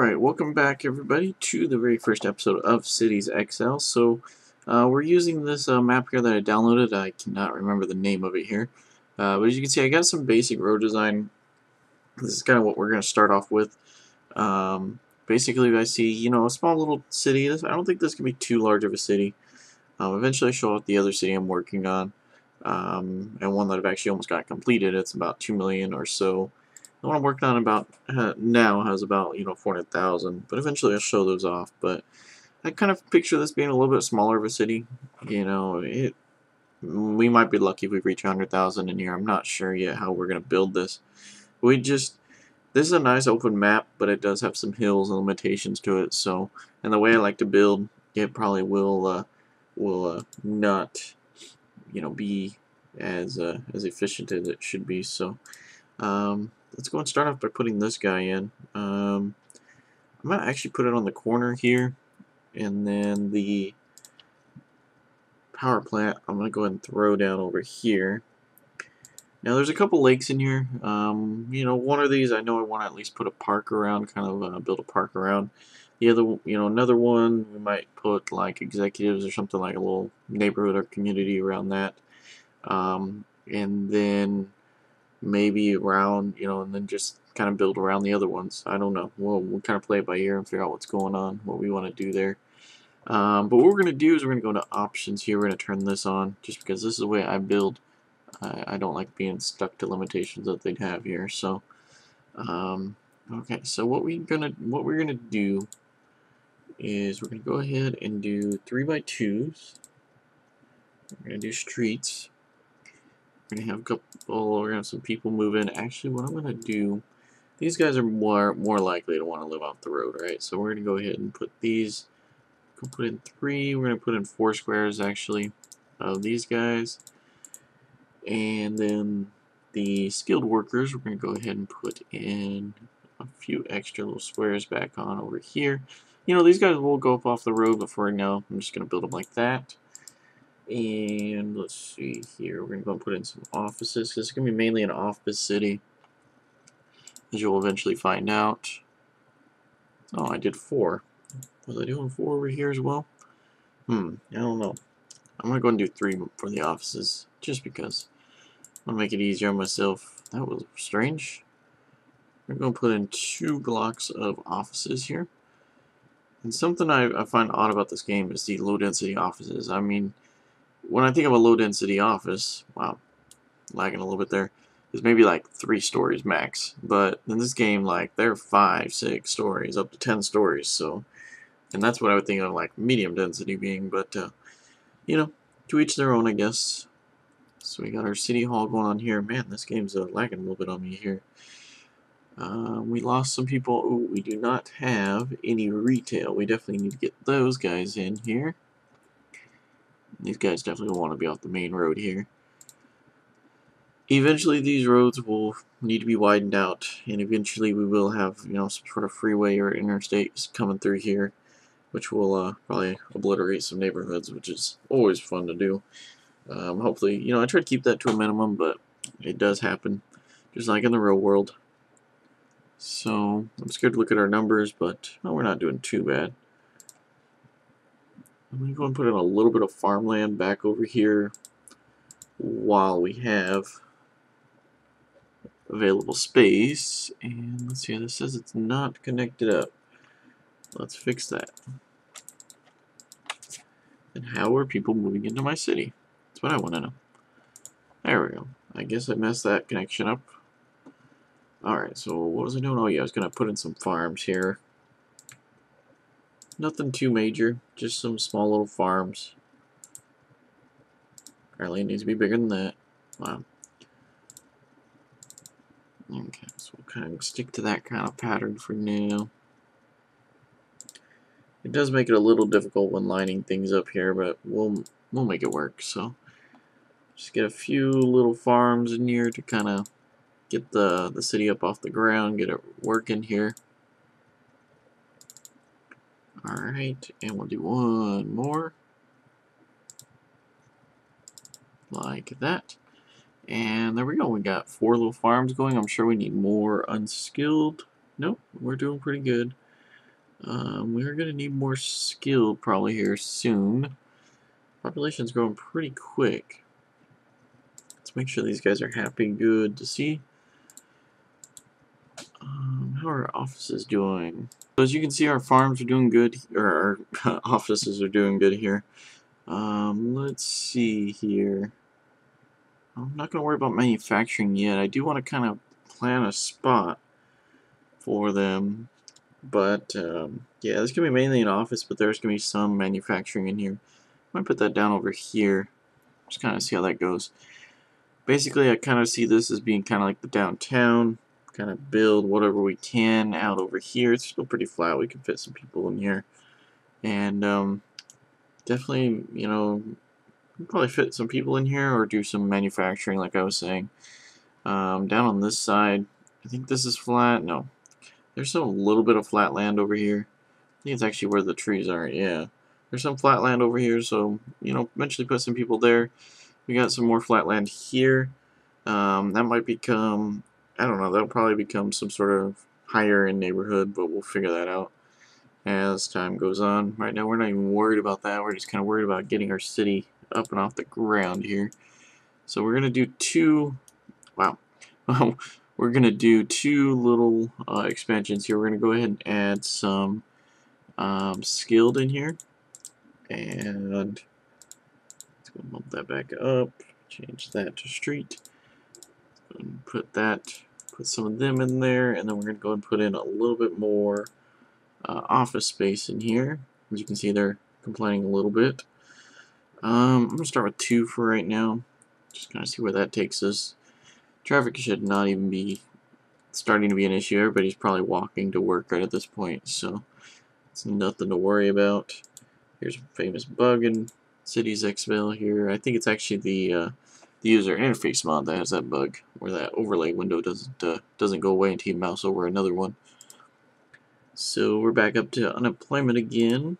Alright, welcome back everybody to the very first episode of Cities XL. We're using this map here that I downloaded. I cannot remember the name of it here. But as you can see, I got some basic road design. This is kind of what we're going to start off with. Basically, I see, a small little city. I don't think this can be too large of a city. Eventually, I show off the other city I'm working on. And one that I've actually almost got completed. It's about 2 million or so. The one I'm working on about now has about 400,000, but eventually I'll show those off. But I kind of picture this being a little bit smaller of a city. We might be lucky if we reach 100,000 in here. I'm not sure yet how we're gonna build this. This is a nice open map, but it does have some hills and limitations to it. So, and the way I like to build, it probably will not be as efficient as it should be. So. Let's go and start off by putting this guy in. I'm going to actually put it on the corner here, and then the power plant I'm going to go ahead and throw down over here. Now there's a couple lakes in here. One of these I know I want to at least put a park around, kind of build a park around. The other, another one we might put like executives or something, like a little neighborhood or community around that. And then maybe around, and then just kind of build around the other ones. I don't know. We'll kind of play it by ear and figure out what's going on, what we want to do there. But what we're going to do is we're going to go to options here. We're going to turn this on just because this is the way I build. I don't like being stuck to limitations that they'd have here. So, okay. So what we're gonna do is we're gonna go ahead and do 3x2s. We're gonna do streets. We're gonna have a couple. We're gonna have some people move in. Actually, what I'm gonna do, these guys are more likely to want to live off the road, right? So we're gonna go ahead and put these. Go put in 3. We're gonna put in 4 squares actually of these guys, and then the skilled workers. We're gonna go ahead and put in a few extra little squares back on over here. These guys will go up off the road, but for now, I'm just gonna build them like that. And let's see here, we're going to go and put in some offices, because it's going to be mainly an office city, as you'll eventually find out. Oh, I did 4. Was I doing 4 over here as well? I don't know. I'm going to go and do 3 for the offices, just because. I want to make it easier on myself. That was strange. We're going to put in 2 blocks of offices here. And something I find odd about this game is the low density offices. I mean, when I think of a low-density office, wow, lagging a little bit there, there's maybe like 3 stories max. But in this game, like, there are 5, 6 stories, up to 10 stories. So, and that's what I would think of like medium density being. But, to each their own, I guess. So we got our city hall going on here. Man, this game's lagging a little bit on me here. We lost some people. Ooh, we do not have any retail. We definitely need to get those guys in here. These guys definitely want to be off the main road here. Eventually these roads will need to be widened out, and eventually we will have, some sort of freeway or interstate coming through here, which will probably obliterate some neighborhoods, which is always fun to do. Hopefully, I try to keep that to a minimum, but it does happen, just like in the real world. So, I'm scared to look at our numbers, but we're not doing too bad. I'm going to go and put in a little bit of farmland back over here while we have available space. And let's see, this says it's not connected up. Let's fix that. And how are people moving into my city? That's what I want to know. There we go. I guess I messed that connection up. Alright, so what was I doing? Oh yeah, I was going to put in some farms here. Nothing too major, just some small little farms. Apparently it needs to be bigger than that. Wow. Okay, so we'll kind of stick to that kind of pattern for now. It does make it a little difficult when lining things up here, but we'll make it work. So just get a few little farms in here to kind of get the city up off the ground, get it working here. Alright, and we'll do one more. Like that. And there we go. We got 4 little farms going. I'm sure we need more unskilled. Nope, we're doing pretty good. We're going to need more skill probably here soon. Population's growing pretty quick. Let's make sure these guys are happy. Good to see. How are our offices doing? So as you can see, our farms are doing good, or our offices are doing good here. Let's see here. I'm not going to worry about manufacturing yet. I do want to kind of plan a spot for them. But, yeah, this going to be mainly an office, but there's going to be some manufacturing in here. I might put that down over here. Just kind of see how that goes. Basically, I kind of see this as being kind of like the downtown. Kind of build whatever we can out over here. It's still pretty flat. We can fit some people in here. And, definitely, you know, probably fit some people in here or do some manufacturing like I was saying. Down on this side, I think this is flat. No, there's still a little bit of flat land over here. I think it's actually where the trees are. Yeah, there's some flat land over here, so you know, eventually put some people there. We got some more flat land here. That might become, I don't know, that'll probably become some sort of higher end neighborhood, but we'll figure that out as time goes on. Right now, we're not even worried about that. We're just kind of worried about getting our city up and off the ground here. So we're gonna do two. Wow. We're going to do two little expansions here. We're going to go ahead and add some skilled in here. And let's go bump that back up. Change that to street. And put some of them in there. And then we're going to go and put in a little bit more office space in here. As you can see, they're complaining a little bit. I'm going to start with 2 for right now. Just kind of see where that takes us. Traffic should not even be starting to be an issue. Everybody's probably walking to work right at this point, so it's nothing to worry about. Here's a famous bug in Cities XML here. I think it's actually the user interface mod that has that bug, where that overlay window doesn't go away until you mouse over another one. So we're back up to unemployment again,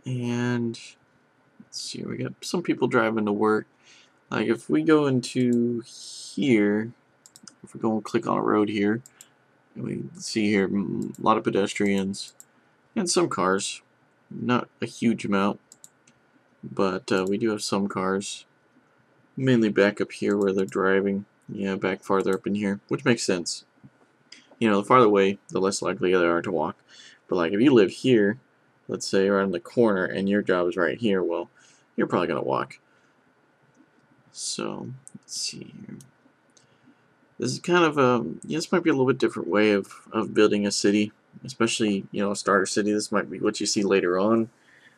and let's see. We got some people driving to work. Like if we go into here. If we go and click on a road here, and we see here a lot of pedestrians and some cars. Not a huge amount, but we do have some cars. Mainly back up here where they're driving. Yeah, back farther up in here, which makes sense. You know, the farther away, the less likely they are to walk. But like if you live here, let's say around the corner, and your job is right here, well, you're probably going to walk. So, let's see here. This is kind of this might be a little bit different way of building a city, especially, you know, a starter city. This might be what you see later on,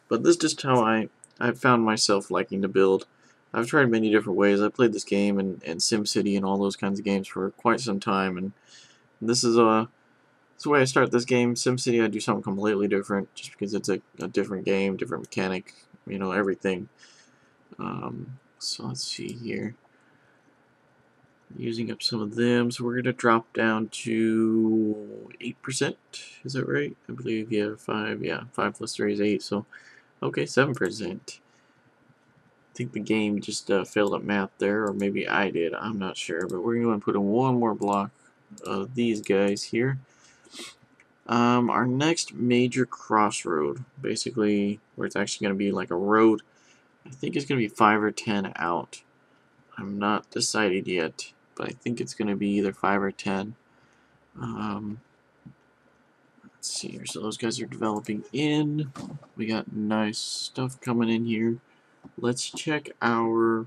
but this is just how I found myself liking to build. I've tried many different ways. I played this game and SimCity and all those kinds of games for quite some time, and this is the way I start this game. SimCity, I do something completely different, just because it's a different game, different mechanic, you know, everything. So let's see here. Using up some of them, so we're going to drop down to 8%. Is that right? I believe, yeah, 5. Yeah, 5 plus 3 is 8. So, okay, 7%. I think the game just failed at math there, or maybe I did. I'm not sure, but we're going to put in one more block of these guys here. Our next major crossroad, basically, where it's actually going to be like a road, I think it's going to be 5 or 10 out. I'm not decided yet, but I think it's going to be either 5 or 10. Let's see here. So those guys are developing in. We got nice stuff coming in here. Let's check our.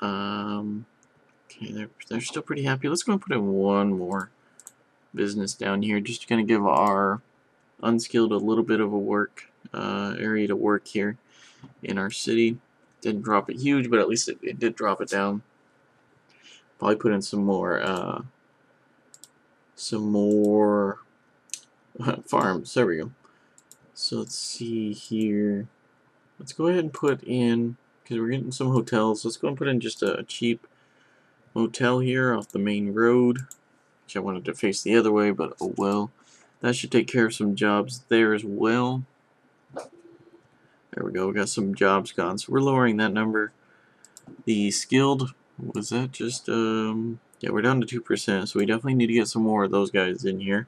Okay, they're still pretty happy. Let's go and put in one more business down here, just to kind of give our unskilled a little bit of a work area to work here in our city. Didn't drop it huge, but at least it did drop it down. Probably put in some more farms. There we go. So let's see here. Let's go ahead and put in, because we're getting some hotels. Let's go and put in just a cheap motel here off the main road, which I wanted to face the other way, but oh well. That should take care of some jobs there as well. There we go. We got some jobs gone, so we're lowering that number. The skilled, was that just yeah, we're down to 2%, so we definitely need to get some more of those guys in here.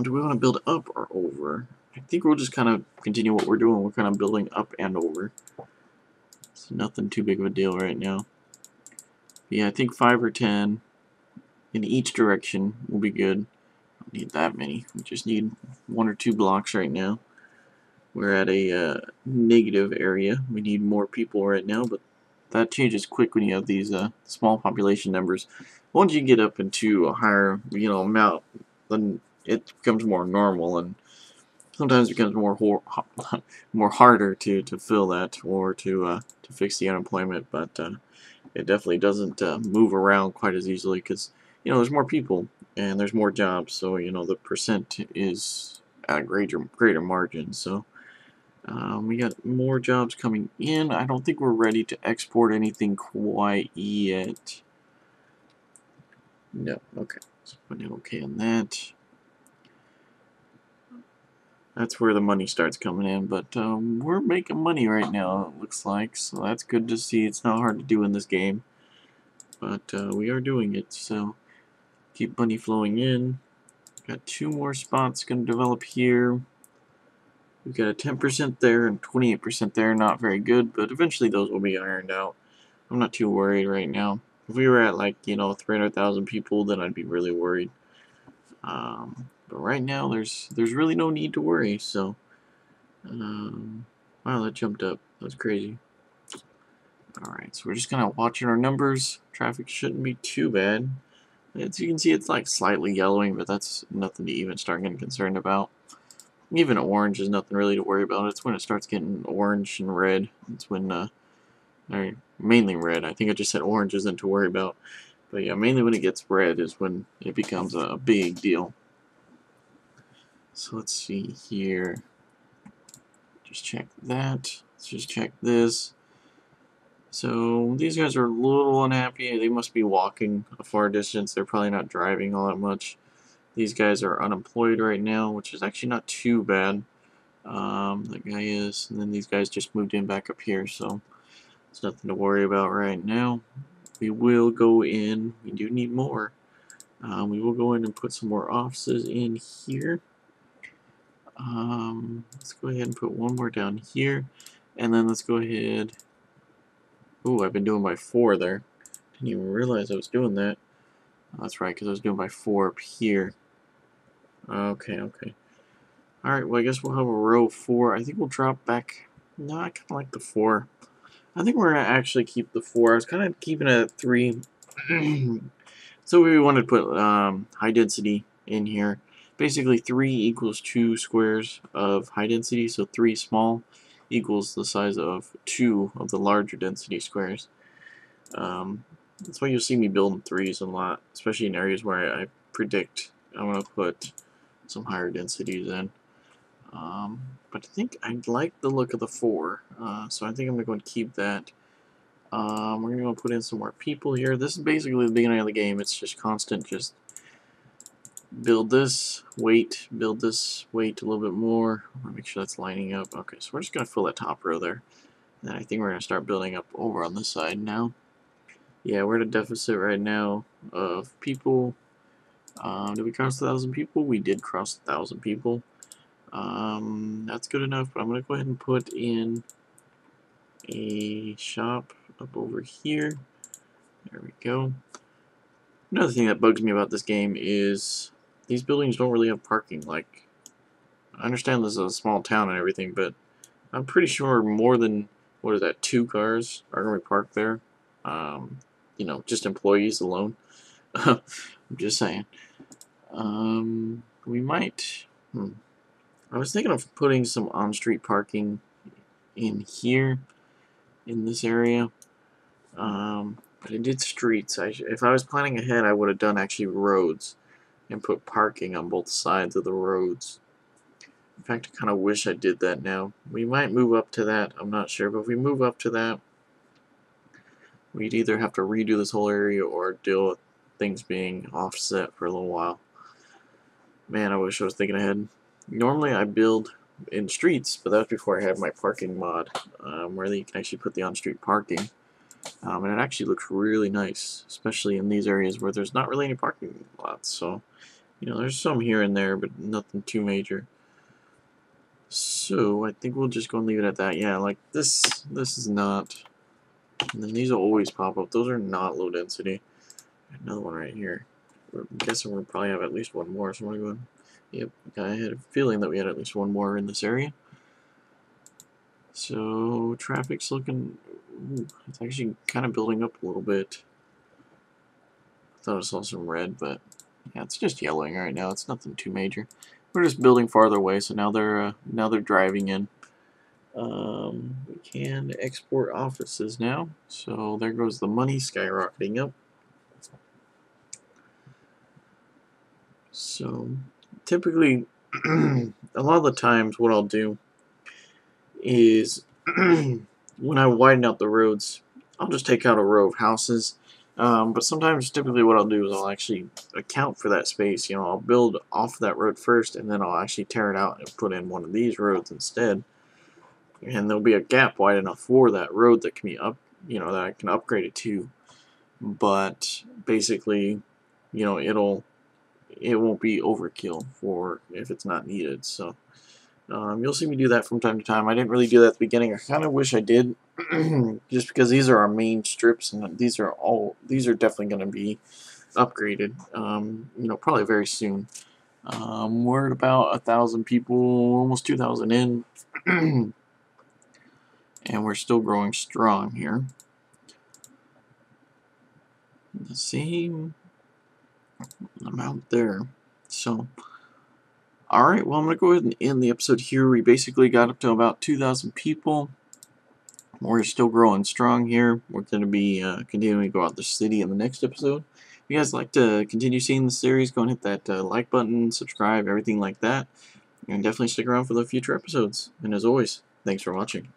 Do we want to build up or over? I think we'll just kind of continue what we're doing. We're kind of building up and over. It's nothing too big of a deal right now. Yeah, I think 5 or 10 in each direction will be good. Don't need that many. We just need 1 or 2 blocks right now. We're at a negative area. We need more people right now, but that changes quick when you have these small population numbers. Once you get up into a higher, amount, then it becomes more normal, and sometimes it becomes more harder to fill that or to fix the unemployment. But it definitely doesn't move around quite as easily because there's more people and there's more jobs, so the percent is at a greater margin. So. We got more jobs coming in. I don't think we're ready to export anything quite yet. No, okay. So put an okay on that. That's where the money starts coming in, but we're making money right now, it looks like, so that's good to see. It's not hard to do in this game, but we are doing it, so keep money flowing in. Got 2 more spots going to develop here. We've got a 10% there and 28% there. Not very good, but eventually those will be ironed out. I'm not too worried right now. If we were at 300,000 people, then I'd be really worried. But right now, there's really no need to worry. So, wow, that jumped up. That's crazy. All right, so we're just kind of watching our numbers. Traffic shouldn't be too bad. As you can see, it's slightly yellowing, but that's nothing to even start getting concerned about. Even orange is nothing really to worry about. It's when it starts getting orange and red. It's when, or mainly red. I think I just said orange isn't to worry about. But yeah, mainly when it gets red is when it becomes a big deal. So let's see here. Just check that. Let's just check this. So these guys are a little unhappy. They must be walking a far distance. They're probably not driving all that much. These guys are unemployed right now, which is actually not too bad. That guy is, and then these guys just moved in back up here, so it's nothing to worry about right now. We will go in. We do need more. We will go in and put some more offices in here. Let's go ahead and put 1 more down here, and then let's go ahead. Ooh, I've been doing by 4 there. Didn't even realize I was doing that. Oh, that's right, because I was doing by 4 up here. Okay. Alright, well, I guess we'll have a row 4. I think we'll drop back. No, I kind of like the 4. I think we're going to actually keep the 4. I was kind of keeping it at 3. So we wanted to put high density in here. Basically, 3 equals 2 squares of high density, so 3 small equals the size of 2 of the larger density squares. That's why you'll see me building 3s a lot, especially in areas where I predict I'm going to put some higher densities in. But I think I like the look of the 4, so I think I'm going to keep that. We're going to put in some more people here. This is basically the beginning of the game. It's just constant, just build this, wait, build this, wait a little bit more. I want to make sure that's lining up. Okay, so we're just going to fill that top row there. And I think we're going to start building up over on this side now. Yeah, we're at a deficit right now of people. Did we cross 1,000 people? We did cross 1,000 people. That's good enough, but I'm going to go ahead and put in a shop up over here. There we go. Another thing that bugs me about this game is these buildings don't really have parking. Like, I understand this is a small town and everything, but I'm pretty sure more than, 2 cars are going to be parked there. Just employees alone. I'm just saying. We might... I was thinking of putting some on-street parking in here, in this area. But I did streets. If I was planning ahead, I would have done actually roads and put parking on both sides of the roads. In fact, I kind of wish I did that now. We might move up to that. I'm not sure, but if we move up to that, we'd either have to redo this whole area or deal with things being offset for a little while. Man, I wish I was thinking ahead. Normally, I build in streets, but that was before I had my parking mod, where you can actually put the on-street parking. And it actually looks really nice, especially in these areas where there's not really any parking lots. So You know, there's some here and there, but nothing too major. So I think we'll just go and leave it at that. Yeah, like this is not. And then these will always pop up. Those are not low density. Another one right here. I'm guessing we'll probably have at least one more. So I'm gonna go. Yep, I had a feeling that we had at least one more in this area. So traffic's looking. Ooh, it's actually kind of building up a little bit. I thought I saw some red, but yeah, it's just yellowing right now. It's nothing too major. We're just building farther away, so now they're driving in. We can export offices now, so there goes the money skyrocketing up. So typically, a lot of the times, what I'll do is when I widen out the roads, I'll just take out a row of houses. But sometimes, typically, what I'll do is I'll actually account for that space. You know, I'll build off that road first, and then I'll actually tear it out and put in one of these roads instead. And there'll be a gap wide enough for that road that can be that I can upgrade it to. But basically, you know, it won't be overkill for if it's not needed. So you'll see me do that from time to time. I didn't really do that at the beginning. I kind of wish I did, just because these are our main strips, and these are definitely going to be upgraded. You know, probably very soon. We're at about 1,000 people, almost 2,000 in, and we're still growing strong here. The same amount there. So, alright, well, I'm going to go ahead and end the episode here. We basically got up to about 2,000 people. We're still growing strong here. We're going to be continuing to go out the city in the next episode. If you guys like to continue seeing the series, go and hit that like button, subscribe, everything like that. And definitely stick around for the future episodes. And as always, thanks for watching.